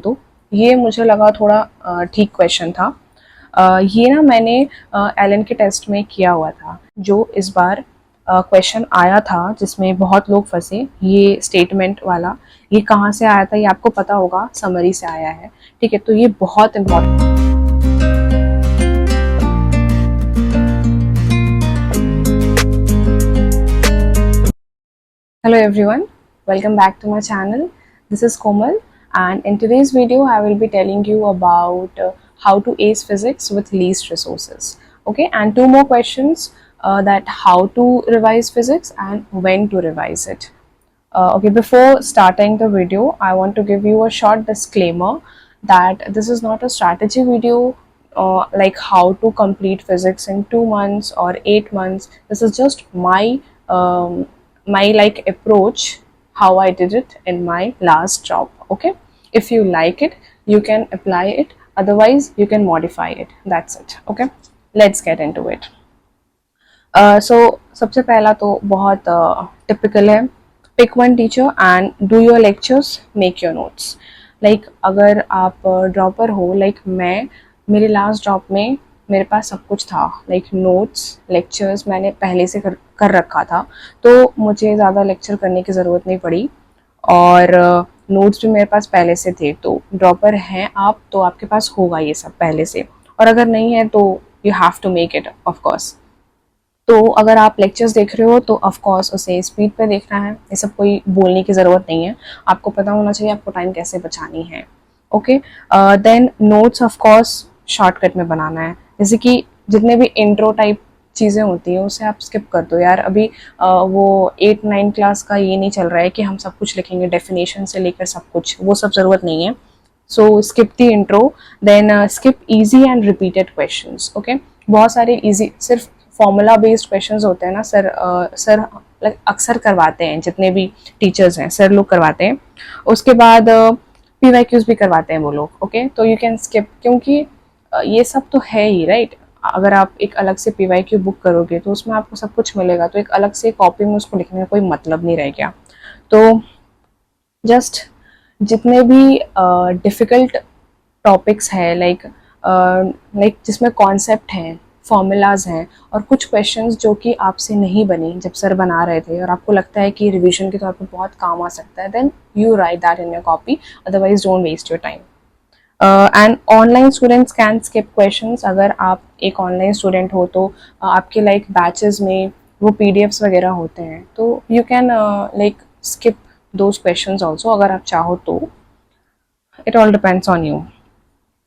तो ये मुझे लगा थोड़ा ठीक क्वेश्चन था। ये ना मैंने एलन के टेस्ट में किया हुआ था, जो इस बार क्वेश्चन आया था जिसमें बहुत लोग फंसे। ये स्टेटमेंट वाला, ये कहाँ से आया था ये आपको पता होगा, समरी से आया है, ठीक है। तो ये बहुत important. Hello everyone, welcome back to my channel. This is Komal, and in today's video I will be telling you about how to ace physics with least resources. Okay, and two more questions, that how to revise physics and when to revise it. Okay, before starting the video, I want to give you a short disclaimer that this is not a strategy video, like how to complete physics in 2 months or 8 months. This is just my like approach, how I did it in my last job. Okay, if you like it, you can apply it. Otherwise, you can modify it. That's it. Okay, let's get into it. So सबसे पहला तो बहुत typical है, pick one teacher and do your lectures, make your notes. Like अगर आप dropper हो, like मेरे last drop में मेरे पास सब कुछ था, लाइक नोट्स, लेक्चर्स मैंने पहले से कर रखा था, तो मुझे ज़्यादा लेक्चर करने की ज़रूरत नहीं पड़ी, और नोट्स भी मेरे पास पहले से थे। तो ड्रॉपर हैं आप तो आपके पास होगा ये सब पहले से, और अगर नहीं है तो you have to make it of course. तो अगर आप लेक्चर्स देख रहे हो तो ऑफ कोर्स उसे स्पीड पे देखना है, ये सब कोई बोलने की ज़रूरत नहीं है, आपको पता होना चाहिए आपको टाइम कैसे बचानी है। Okay, then notes of course shortcut में बनाना है, जैसे कि जितने भी इंट्रो टाइप चीज़ें होती हैं उसे आप स्किप कर दो यार। अभी वो 8-9 क्लास का ये नहीं चल रहा है कि हम सब कुछ लिखेंगे, डेफिनेशन से लेकर सब कुछ, वो सब ज़रूरत नहीं है। So skip the intro, then skip easy and repeated questions. Okay, बहुत सारे ईजी सिर्फ फॉर्मूला बेस्ड क्वेश्चंस होते हैं ना सर अक्सर करवाते हैं, जितने भी टीचर्स हैं सर लोग करवाते हैं। उसके बाद PYQs भी करवाते हैं वो लोग। ओके, तो यू कैन स्किप, क्योंकि ये सब तो है ही, राइट। अगर आप एक अलग से PYQ बुक करोगे तो उसमें आपको सब कुछ मिलेगा, तो एक अलग से कॉपी में उसको लिखने का कोई मतलब नहीं रह गया। तो जस्ट जितने भी डिफ़िकल्ट टॉपिक्स है, लाइक जिसमें कॉन्सेप्ट हैं, फॉर्मूलाज हैं, और कुछ क्वेश्चंस जो कि आपसे नहीं बने जब सर बना रहे थे और आपको लगता है कि रिवीजन के तौर पे बहुत काम आ सकता है, then you write that in your copy, otherwise don't waste your time. And online students can skip questions. अगर आप एक ऑनलाइन स्टूडेंट हो तो आपके लाइक बैचेस में वो PDFs वगैरह होते हैं, तो you can like skip those questions also अगर आप चाहो तो, it all depends on you.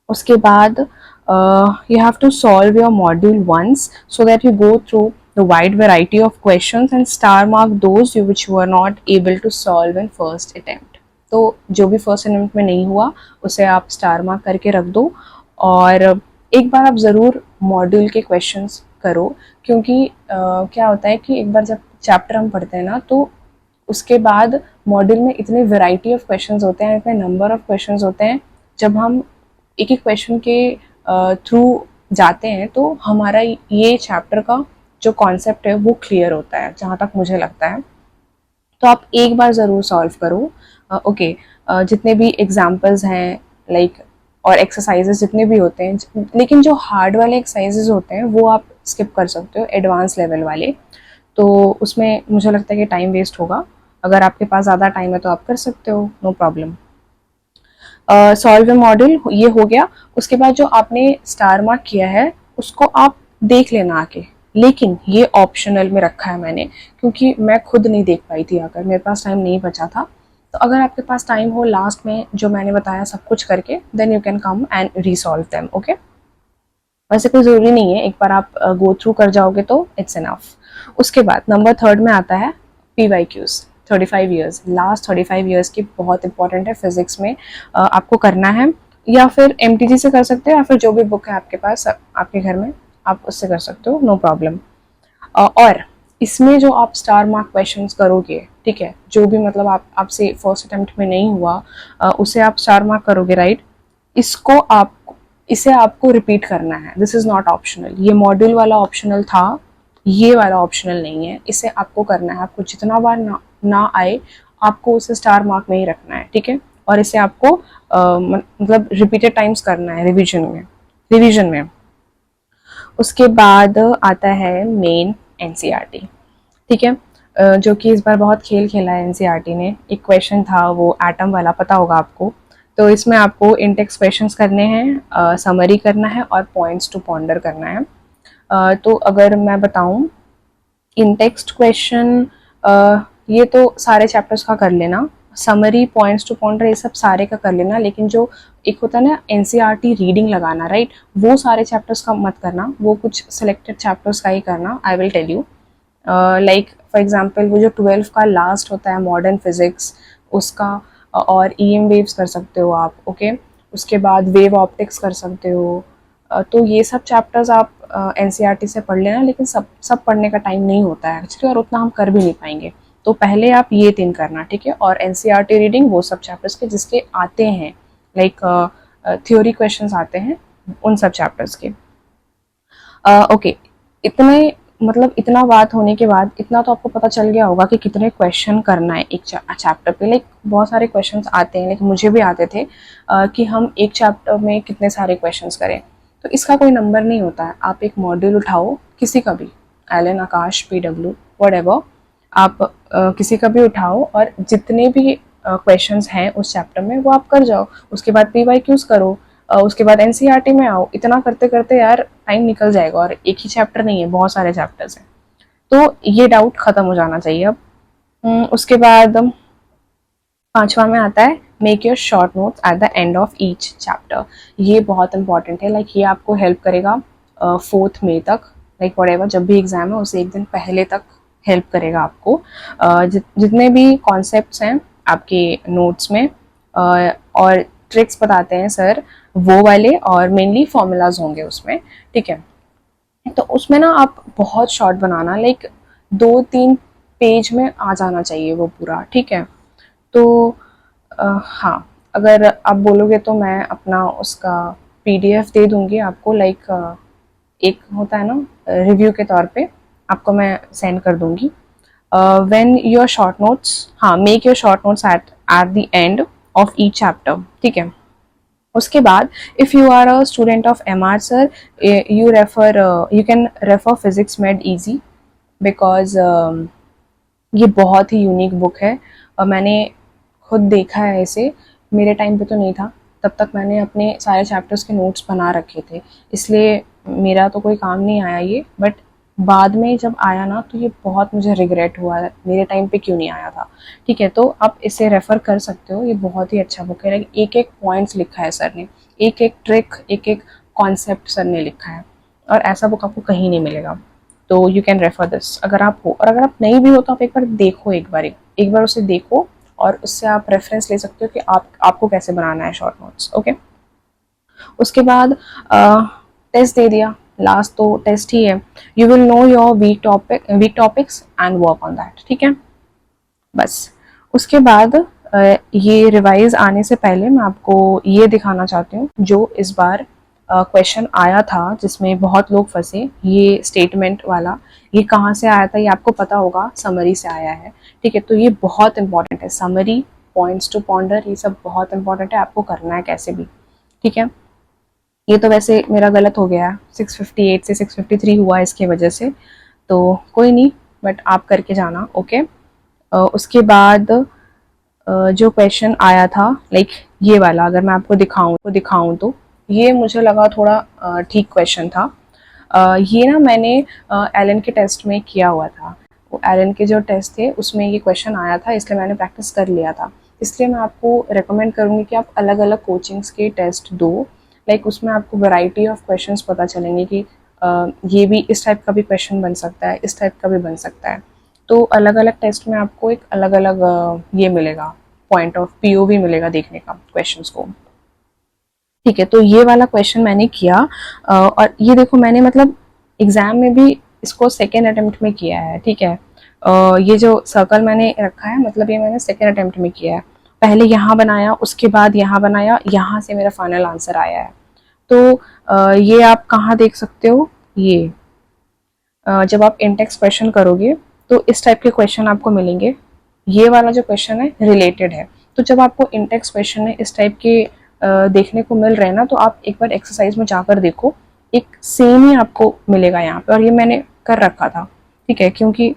उसके बाद you have to solve your module once so that you go through the wide variety of questions and star mark those which you were not able to solve in first attempt. तो जो भी first attempt में नहीं हुआ उसे आप star mark करके रख दो, और एक बार आप ज़रूर मॉड्यूल के क्वेश्चंस करो, क्योंकि क्या होता है कि एक बार जब चैप्टर हम पढ़ते हैं ना, तो उसके बाद मॉड्यूल में इतने वैरायटी ऑफ क्वेश्चंस होते हैं, इतने नंबर ऑफ क्वेश्चंस होते हैं, जब हम एक एक क्वेश्चन के थ्रू जाते हैं तो हमारा ये चैप्टर का जो कॉन्सेप्ट है वो क्लियर होता है, जहाँ तक मुझे लगता है। तो आप एक बार ज़रूर सॉल्व करो। ओके, जितने भी एग्जाम्पल्स हैं लाइक और एक्सरसाइजेस जितने भी होते हैं, लेकिन जो हार्ड वाले एक्सरसाइजेस होते हैं वो आप स्किप कर सकते हो, एडवांस लेवल वाले, तो उसमें मुझे लगता है कि टाइम वेस्ट होगा। अगर आपके पास ज़्यादा टाइम है तो आप कर सकते हो, नो प्रॉब्लम। सॉल्व मॉड्यूल ये हो गया। उसके बाद जो आपने स्टार मार्क किया है उसको आप देख लेना आके, लेकिन ये ऑप्शनल में रखा है मैंने, क्योंकि मैं खुद नहीं देख पाई थी, अगर मेरे पास टाइम नहीं बचा था। तो अगर आपके पास टाइम हो लास्ट में जो मैंने बताया सब कुछ करके, then you can come and resolve them. Okay, वैसे कोई ज़रूरी नहीं है, एक बार आप गो थ्रू कर जाओगे तो इट्स इनफ। उसके बाद नंबर 3 में आता है PYQs, 35 ईयर्स, लास्ट 35 ईयर्स की बहुत इंपॉर्टेंट है फिजिक्स में, आपको करना है, या फिर MTG से कर सकते हो, या फिर जो भी बुक है आपके पास आपके घर में आप उससे कर सकते हो, नो प्रॉब्लम। और इसमें जो आप स्टार मार्क क्वेश्चंस करोगे, ठीक है, जो भी मतलब आपसे फर्स्ट अटेम्प्ट में नहीं हुआ उसे आप स्टार मार्क करोगे, राइट। इसे आपको रिपीट करना है, दिस इज़ नॉट ऑप्शनल। ये मॉड्यूल वाला ऑप्शनल था, ये वाला ऑप्शनल नहीं है, इसे आपको करना है। आपको जितना बार ना आए आपको उसे स्टार मार्क में ही रखना है, ठीक है। और इसे आपको मतलब रिपीटेड टाइम्स करना है रिवीजन में। उसके बाद आता है मेन एनसीईआरटी, ठीक है, जो कि इस बार बहुत खेल खेला है एनसीईआरटी ने। एक क्वेश्चन था वो एटम वाला, पता होगा आपको। तो इसमें आपको इंटेक्स क्वेश्चंस करने हैं, समरी करना है और पॉइंट्स टू पॉन्डर करना है। तो अगर मैं बताऊं, इन टेक्स्ट क्वेश्चन ये तो सारे चैप्टर्स का कर लेना, समरी, पॉइंट्स टू पॉइंटर, ये सब सारे का कर लेना। लेकिन जो एक होता है ना एनसीईआरटी रीडिंग लगाना, राइट, वो सारे चैप्टर्स का मत करना, वो कुछ सिलेक्टेड चैप्टर्स का ही करना। I will tell you, like for example वो जो 12 का लास्ट होता है मॉडर्न फिजिक्स, उसका और ईएम वेव्स कर सकते हो आप, ओके। उसके बाद वेव ऑप्टिक्स कर सकते हो। तो ये सब चैप्टर्स आप एनसीईआरटी से पढ़ लेना, लेकिन सब पढ़ने का टाइम नहीं होता है एक्चुअली, और उतना हम कर भी नहीं पाएंगे। तो पहले आप ये 3 करना, ठीक है। और एनसीईआरटी रीडिंग वो सब चैप्टर्स के जिसके आते हैं, लाइक थ्योरी क्वेश्चंस आते हैं, उन सब चैप्टर्स के। ओके, इतने मतलब इतना बात होने के बाद इतना तो आपको पता चल गया होगा कि कितने क्वेश्चन करना है एक चैप्टर पे। लाइक बहुत सारे क्वेश्चंस आते हैं, लेकिन मुझे भी आते थे कि हम एक चैप्टर में कितने सारे क्वेश्चंस करें। तो इसका कोई नंबर नहीं होता है। आप एक मॉड्यूल उठाओ किसी का भी, एलन, आकाश, पीडब्ल्यू, व्हाटएवर, आप किसी का भी उठाओ और जितने भी क्वेश्चंस हैं उस चैप्टर में वो आप कर जाओ। उसके बाद पीवाईक्यूज करो, उसके बाद एनसीईआरटी में आओ। इतना करते करते यार टाइम निकल जाएगा, और एक ही चैप्टर नहीं है, बहुत सारे चैप्टर्स हैं। तो ये डाउट खत्म हो जाना चाहिए अब। उसके बाद 5वां में आता है make your short notes at the end of each chapter. ये बहुत इंपॉर्टेंट है, लाइक ये आपको हेल्प करेगा 4 मई तक, लाइक व्हाटएवर जब भी एग्जाम है उससे एक दिन पहले तक हेल्प करेगा आपको। जितने भी कॉन्सेप्ट्स हैं आपके नोट्स में और ट्रिक्स बताते हैं सर, वो वाले, और मेनली फॉर्मूलाज होंगे उसमें, ठीक है। तो उसमें ना आप बहुत शॉर्ट बनाना, लाइक 2-3 पेज में आ जाना चाहिए वो पूरा, ठीक है। तो हाँ, अगर आप बोलोगे तो मैं अपना उसका पीडीएफ दे दूंगी आपको, लाइक एक होता है ना रिव्यू के तौर पे, आपको मैं सेंड कर दूंगी। व्हेन योर शॉर्ट नोट्स, हाँ, make your short notes at the end of each chapter, ठीक है। उसके बाद if you are a student of MR sir, you can refer physics made easy, because ये बहुत ही यूनिक बुक है। और मैंने खुद देखा है इसे, मेरे टाइम पे तो नहीं था, तब तक मैंने अपने सारे चैप्टर्स के नोट्स बना रखे थे, इसलिए मेरा तो कोई काम नहीं आया ये। बट बाद में जब आया ना तो ये बहुत मुझे रिग्रेट हुआ है, मेरे टाइम पे क्यों नहीं आया था, ठीक है। तो आप इसे रेफ़र कर सकते हो, ये बहुत ही अच्छा बुक है। एक एक पॉइंट्स लिखा है सर ने, एक एक ट्रिक, एक एक कॉन्सेप्ट सर ने लिखा है, और ऐसा बुक आपको कहीं नहीं मिलेगा। तो यू कैन रेफर दिस अगर आप हो, और अगर आप नहीं भी हो तो आप एक बार देखो, एक बार उसे देखो, और उससे आप रेफरेंस ले सकते हो कि आपको कैसे बनाना है शॉर्ट नोट्स, ओके। उसके बाद टेस्ट दे दिया, लास्ट तो टेस्ट ही है। You will know your weak topics and work on that, ठीक है, बस। उसके बाद ये रिवाइज आने से पहले मैं आपको ये दिखाना चाहती हूँ जो इस बार क्वेश्चन आया था जिसमें बहुत लोग फंसे, ये स्टेटमेंट वाला। ये कहाँ से आया था ये आपको पता होगा, समरी से आया है, ठीक है। तो ये बहुत इंपॉर्टेंट है, समरी, पॉइंट्स टू पॉन्डर, ये सब बहुत इंपॉर्टेंट है, आपको करना है कैसे भी, ठीक है। ये तो वैसे मेरा गलत हो गया, 658 से 653 हुआ इसकी वजह से, तो कोई नहीं, बट आप करके जाना, ओके। उसके बाद जो क्वेश्चन आया था, लाइक ये वाला, अगर मैं आपको दिखाऊं तो ये मुझे लगा थोड़ा ठीक क्वेश्चन था। ये ना मैंने एलन के टेस्ट में किया हुआ था, वो एलन के जो टेस्ट थे उसमें ये क्वेश्चन आया था, इसलिए मैंने प्रैक्टिस कर लिया था। इसलिए मैं आपको रिकमेंड करूँगी कि आप अलग अलग कोचिंग्स के टेस्ट दो, लाइक उसमें आपको वैरायटी ऑफ क्वेश्चंस पता चलेंगे कि ये भी इस टाइप का भी क्वेश्चन बन सकता है, इस टाइप का भी बन सकता है। तो अलग अलग टेस्ट में आपको एक अलग अलग ये मिलेगा, पॉइंट ऑफ पीओवी मिलेगा देखने का क्वेश्चंस को, ठीक है। तो ये वाला क्वेश्चन मैंने किया, और ये देखो मैंने मतलब एग्जाम में भी इसको सेकेंड अटेम्प्ट में किया है, ठीक है। ये जो सर्कल मैंने रखा है, मतलब ये मैंने सेकेंड अटेम्प्ट में किया है। पहले यहाँ बनाया, उसके बाद यहाँ बनाया, यहाँ से मेरा फाइनल आंसर आया है। तो ये आप कहाँ देख सकते हो, ये जब आप इंटेक्स क्वेश्चन करोगे तो इस टाइप के क्वेश्चन आपको मिलेंगे। ये वाला जो क्वेश्चन है रिलेटेड है, तो जब आपको इंटेक्स क्वेश्चन में इस टाइप के देखने को मिल रहे हैं ना, तो आप एक बार एक्सरसाइज में जाकर देखो, एक सेम ही आपको मिलेगा यहाँ पे। और ये मैंने कर रखा था, ठीक है, क्योंकि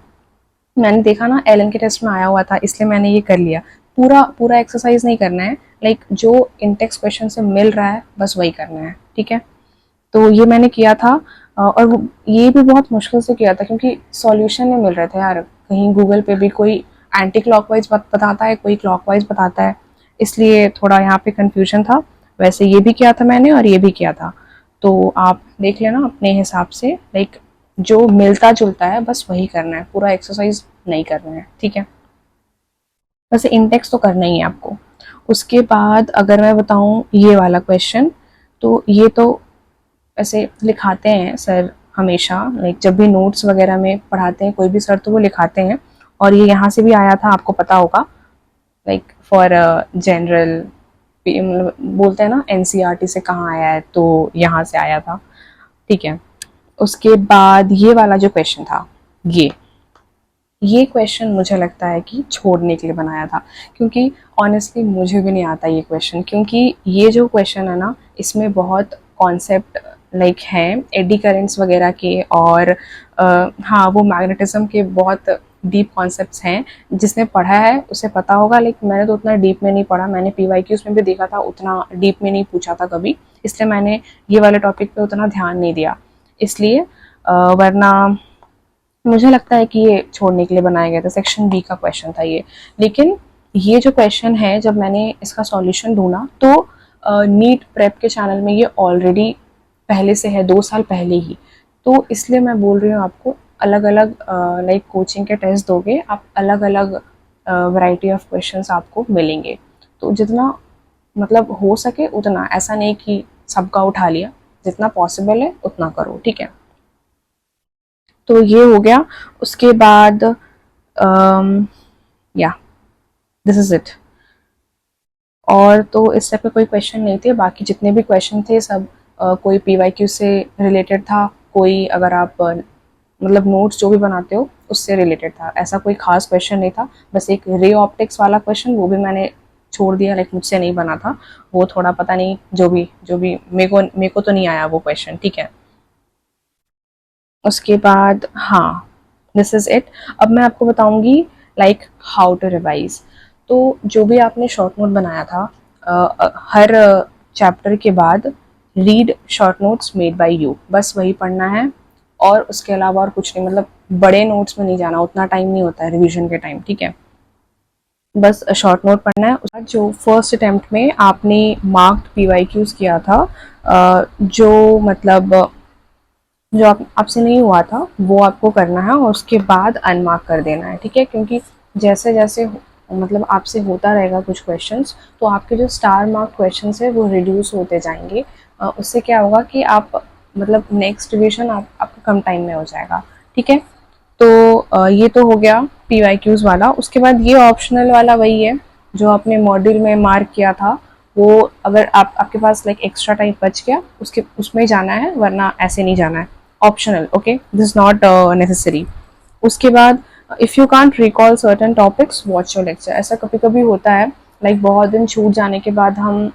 मैंने देखा ना एलन के टेस्ट में आया हुआ था, इसलिए मैंने ये कर लिया। पूरा पूरा एक्सरसाइज नहीं करना है, लाइक जो इंटेक्स क्वेश्चन से मिल रहा है बस वही करना है, ठीक है। तो ये मैंने किया था और ये भी बहुत मुश्किल से किया था क्योंकि सॉल्यूशन नहीं मिल रहे थे यार। कहीं गूगल पे भी कोई एंटी क्लॉकवाइज बताता है, कोई क्लॉकवाइज बताता है, इसलिए थोड़ा यहाँ पे कंफ्यूजन था। वैसे ये भी किया था मैंने और ये भी किया था, तो आप देख लेना अपने हिसाब से, लाइक जो मिलता जुलता है बस वही करना है, पूरा एक्सरसाइज नहीं करना है, ठीक है। वैसे इंडेक्स तो करना ही है आपको। उसके बाद अगर मैं बताऊं ये वाला क्वेश्चन, तो ये तो ऐसे लिखाते हैं सर हमेशा, लाइक जब भी नोट्स वगैरह में पढ़ाते हैं कोई भी सर तो वो लिखाते हैं। और ये यहाँ से भी आया था, आपको पता होगा, लाइक फॉर जनरल, बोलते हैं ना एनसीईआरटी से कहाँ आया है, तो यहाँ से आया था, ठीक है। उसके बाद ये वाला जो क्वेश्चन था, ये क्वेश्चन मुझे लगता है कि छोड़ने के लिए बनाया था, क्योंकि ऑनेस्टली मुझे भी नहीं आता ये क्वेश्चन। क्योंकि ये जो क्वेश्चन है ना, इसमें बहुत कॉन्सेप्ट लाइक हैं एडी करेंट्स वगैरह के, और हाँ वो मैग्नेटिज्म के बहुत डीप कॉन्सेप्ट्स हैं। जिसने पढ़ा है उसे पता होगा, लेकिन मैंने तो उतना डीप में नहीं पढ़ा, मैंने पीवाईक्यूज में भी देखा था, उतना डीप में नहीं पूछा था कभी, इसलिए मैंने ये वाले टॉपिक पे उतना ध्यान नहीं दिया, इसलिए वरना मुझे लगता है कि ये छोड़ने के लिए बनाया गया था। सेक्शन बी का क्वेश्चन था ये। लेकिन ये जो क्वेश्चन है, जब मैंने इसका सॉल्यूशन ढूंढा तो नीट प्रेप के चैनल में ये ऑलरेडी पहले से है, 2 साल पहले ही। तो इसलिए मैं बोल रही हूँ आपको, अलग अलग लाइक कोचिंग के टेस्ट दोगे आप, अलग अलग वैरायटी ऑफ क्वेश्चंस आपको मिलेंगे। तो जितना मतलब हो सके उतना, ऐसा नहीं कि सबका उठा लिया, जितना पॉसिबल है उतना करो, ठीक है। तो ये हो गया। उसके बाद या दिस इज इट। और तो इस टाइप के कोई क्वेश्चन नहीं थे, बाकी जितने भी क्वेश्चन थे सब कोई पीवाईक्यू से रिलेटेड था, कोई अगर आप मतलब नोट्स जो भी बनाते हो उससे रिलेटेड था, ऐसा कोई खास क्वेश्चन नहीं था। बस एक रे ऑप्टिक्स वाला क्वेश्चन, वो भी मैंने छोड़ दिया, लाइक मुझसे नहीं बना था वो, थोड़ा पता नहीं, जो भी मेरे को तो नहीं आया वो क्वेश्चन, ठीक है। उसके बाद हाँ, दिस इज़ इट। अब मैं आपको बताऊंगी लाइक हाउ टू रिवाइज। तो जो भी आपने शॉर्ट नोट बनाया था, हर चैप्टर के बाद read short notes made by you, बस वही पढ़ना है, और उसके अलावा और कुछ नहीं। मतलब बड़े नोट्स में नहीं जाना, उतना टाइम नहीं होता है रिवीजन के टाइम, ठीक है। बस शॉर्ट नोट पढ़ना है। उसका जो फर्स्ट अटेम्प्ट में आपने मार्क्ड पीवाईक्यूज किया था, जो मतलब जो आपसे नहीं हुआ था वो आपको करना है, और उसके बाद अनमार्क कर देना है, ठीक है। क्योंकि जैसे जैसे मतलब आपसे होता रहेगा कुछ क्वेश्चंस, तो आपके जो स्टार मार्क क्वेश्चंस है वो रिड्यूस होते जाएंगे। उससे क्या होगा कि आप मतलब नेक्स्ट रिवीजन आपका कम टाइम में हो जाएगा, ठीक है। तो ये तो हो गया पीवाईक्यूज वाला। उसके बाद ये ऑप्शनल वाला वही है जो आपने मॉड्यूल में मार्क किया था, वो अगर आपके पास लाइक एक्स्ट्रा टाइम बच गया उसके उसमें जाना है, वरना ऐसे नहीं जाना है। Optional, okay, this not necessary. उसके बाद if you can't recall certain topics watch your lecture. ऐसा कभी कभी होता है, लाइक बहुत दिन छूट जाने के बाद हम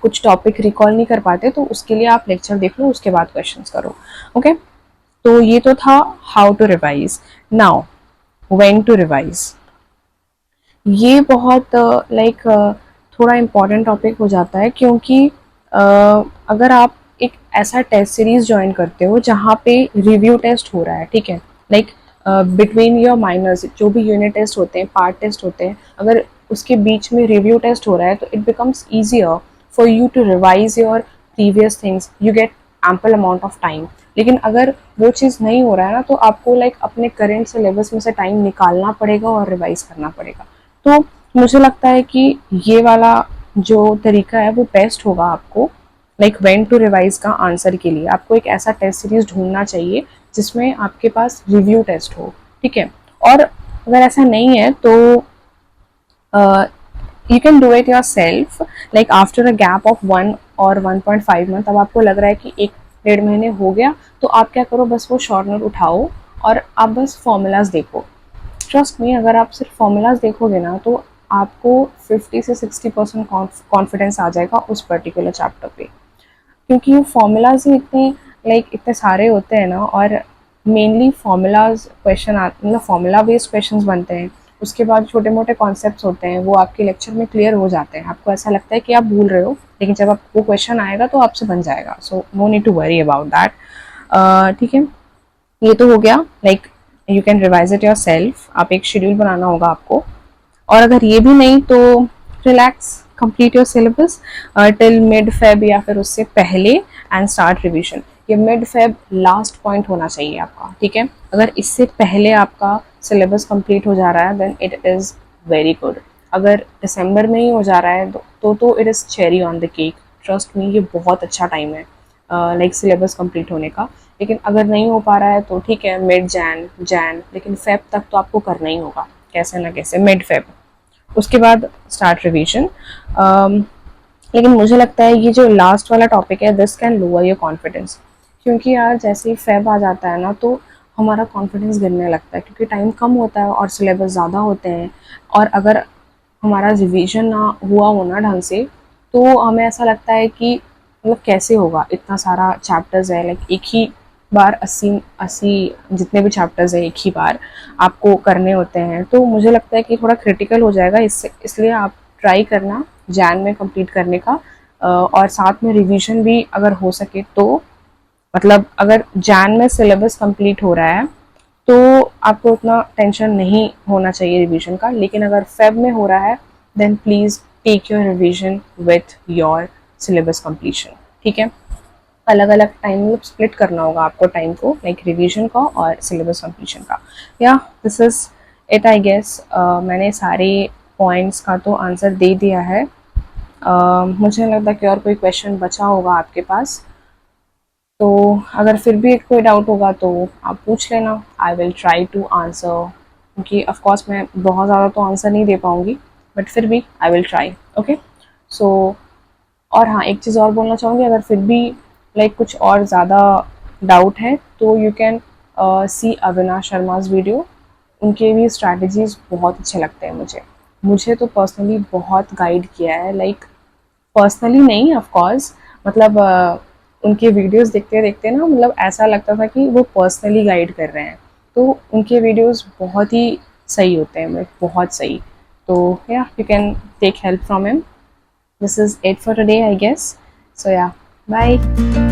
कुछ टॉपिक रिकॉल नहीं कर पाते, तो उसके लिए आप लेक्चर देख लो, उसके बाद क्वेश्चंस करो, ओके। तो ये तो था how to revise. Now when to revise, ये बहुत लाइक थोड़ा इम्पॉर्टेंट टॉपिक हो जाता है, क्योंकि अगर आप एक ऐसा टेस्ट सीरीज ज्वाइन करते हो जहाँ पे रिव्यू टेस्ट हो रहा है, ठीक है, लाइक बिटवीन योर माइनर्स जो भी यूनिट टेस्ट होते हैं, पार्ट टेस्ट होते हैं, अगर उसके बीच में रिव्यू टेस्ट हो रहा है, तो it becomes easier for you to revise your previous things, you get ample amount of time. लेकिन अगर वो चीज़ नहीं हो रहा है ना, तो आपको लाइक अपने करेंट सिलेबस में से टाइम निकालना पड़ेगा और रिवाइज करना पड़ेगा। तो मुझे लगता है कि ये वाला जो तरीका है वो बेस्ट होगा आपको, लाइक व्हेन टू रिवाइज का आंसर के लिए आपको एक ऐसा टेस्ट सीरीज ढूंढना चाहिए जिसमें आपके पास रिव्यू टेस्ट हो, ठीक है। और अगर ऐसा नहीं है तो you can do it your self, like after a gap of 1 और 1.5 मंथ। अब आपको लग रहा है कि 1-1.5 महीने हो गया, तो आप क्या करो, बस वो शॉर्ट नोट उठाओ और आप बस फॉर्मूलाज देखो। ट्रस्ट में, अगर आप सिर्फ फॉर्मूलाज देखोगे ना, तो आपको 50 से 60% कॉन्फिडेंस आ जाएगा उस पर्टिकुलर चैप्टर पे, क्योंकि वो फॉर्मूलाज ही इतने सारे होते हैं ना, और मेनली फॉर्मूलाज क्वेश्चन मतलब फॉर्मूला बेस्ड क्वेश्चंस बनते हैं। उसके बाद छोटे मोटे कॉन्सेप्ट्स होते हैं, वो आपके लेक्चर में क्लियर हो जाते हैं, आपको ऐसा लगता है कि आप भूल रहे हो, लेकिन जब आपको क्वेश्चन आएगा तो आपसे बन जाएगा। So no need to worry about that. ठीक है, ये तो हो गया। You can revise it yourself, आप एक शेड्यूल बनाना होगा आपको। और अगर ये भी नहीं तो relax, complete your syllabus till mid Feb या फिर उससे पहले एंड स्टार्ट रिवीजन। ये मिड फेब लास्ट पॉइंट होना चाहिए आपका, ठीक है। अगर इससे पहले आपका सिलेबस कंप्लीट हो जा रहा है then it is very good. अगर दिसंबर में ही हो जा रहा है तो it is cherry on the cake. Trust me, ये बहुत अच्छा टाइम है सिलेबस कंप्लीट होने का। लेकिन अगर नहीं हो पा रहा है तो ठीक है, मिड जैन, लेकिन फेब तक तो आपको करना ही होगा कैसे ना कैसे, मिड फेब। उसके बाद स्टार्ट रिवीजन। लेकिन मुझे लगता है ये जो लास्ट वाला टॉपिक है, this can lower your confidence, क्योंकि यार जैसे ही फेब आ जाता है ना तो हमारा कॉन्फिडेंस गिरने लगता है, क्योंकि टाइम कम होता है और सिलेबस ज़्यादा होते हैं। और अगर हमारा रिवीजन ना हुआ हो ना ढंग से, तो हमें ऐसा लगता है कि मतलब कैसे होगा, इतना सारा चैप्टर्स है, एक ही बार 80 जितने भी चैप्टर्स है एक ही बार आपको करने होते हैं। तो मुझे लगता है कि थोड़ा क्रिटिकल हो जाएगा, इसलिए आप ट्राई करना जैन में कंप्लीट करने का। और साथ में रिवीजन भी अगर हो सके तो, मतलब अगर जैन में सिलेबस कंप्लीट हो रहा है तो आपको उतना टेंशन नहीं होना चाहिए रिवीजन का। लेकिन अगर फेब में हो रहा है then please take your revision with your syllabus completion, ठीक है। अलग अलग टाइम मतलब स्प्लिट करना होगा आपको टाइम को, रिवीजन का और सिलेबस कंप्लीशन का। Yeah this is it I guess. मैंने सारे पॉइंट्स का तो आंसर दे दिया है। मुझे नहीं लगता कि और कोई क्वेश्चन बचा होगा आपके पास। तो अगर फिर भी कोई डाउट होगा तो आप पूछ लेना, I will try to answer, क्योंकि ऑफकोर्स मैं बहुत ज़्यादा तो आंसर नहीं दे पाऊँगी, बट फिर भी आई विल ट्राई। ओके, सो और हाँ, एक चीज़ और बोलना चाहूँगी, अगर फिर भी कुछ और ज़्यादा डाउट है तो you can see Avinash Sharma's video. उनके भी स्ट्रैटेजीज बहुत अच्छे लगते हैं मुझे तो पर्सनली बहुत गाइड किया है, पर्सनली नहीं ऑफ कोर्स, मतलब उनके वीडियोस देखते देखते ना मतलब ऐसा लगता था कि वो पर्सनली गाइड कर रहे हैं। तो उनके वीडियोस बहुत ही सही होते हैं, बहुत सही। तो yeah you can take help from him. This is it for today, I guess. So yeah, bye.